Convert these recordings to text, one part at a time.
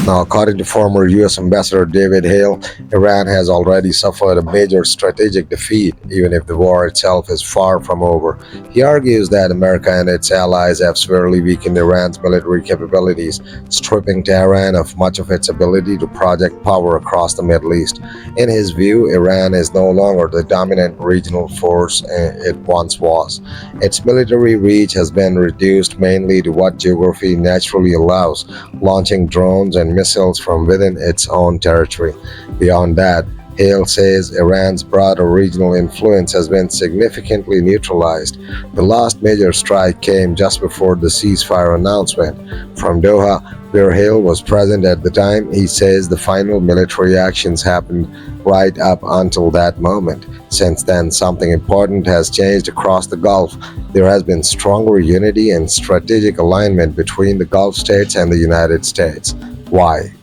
Now, according to former U.S. Ambassador David Hale, Iran has already suffered a major strategic defeat, even if the war itself is far from over. He argues that America and its allies have severely weakened Iran's military capabilities, stripping Tehran of much of its ability to project power across the Middle East. In his view, Iran is no longer the dominant regional force it once was. Its military reach has been reduced mainly to what geography naturally allows, launching drones and missiles from within its own territory. Beyond that, Hale says Iran's broader regional influence has been significantly neutralized. The last major strike came just before the ceasefire announcement. From Doha, where Hale was present at the time, he says the final military actions happened right up until that moment. Since then, something important has changed across the Gulf. There has been stronger unity and strategic alignment between the Gulf states and the United States. Why?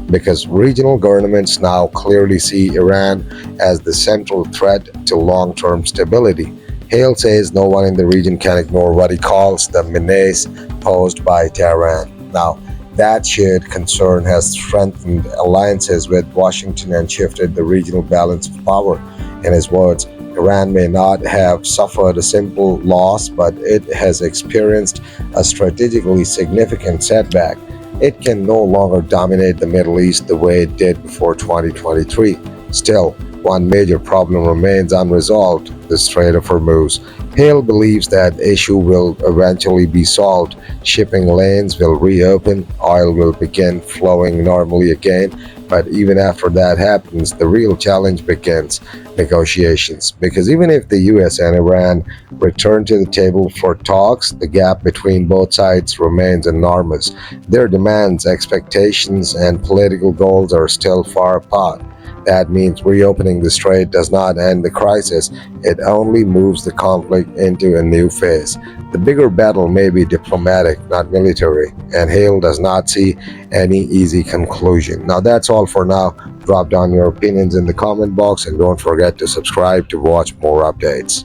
Because regional governments now clearly see Iran as the central threat to long-term stability. Hale says no one in the region can ignore what he calls the menace posed by Tehran. Now, that shared concern has strengthened alliances with Washington and shifted the regional balance of power. In his words, Iran may not have suffered a simple loss, but it has experienced a strategically significant setback. It can no longer dominate the Middle East the way it did before 2023. Still, one major problem remains unresolved: the Strait of Hormuz. Hale believes that issue will eventually be solved. Shipping lanes will reopen, oil will begin flowing normally again. But even after that happens, the real challenge begins: negotiations. Because even if the US and Iran return to the table for talks, the gap between both sides remains enormous. Their demands, expectations, and political goals are still far apart. That means reopening the strait does not end the crisis, it only moves the conflict into a new phase. The bigger battle may be diplomatic, not military, and Hale does not see any easy conclusion. Now that's all for now. Drop down your opinions in the comment box and don't forget to subscribe to watch more updates.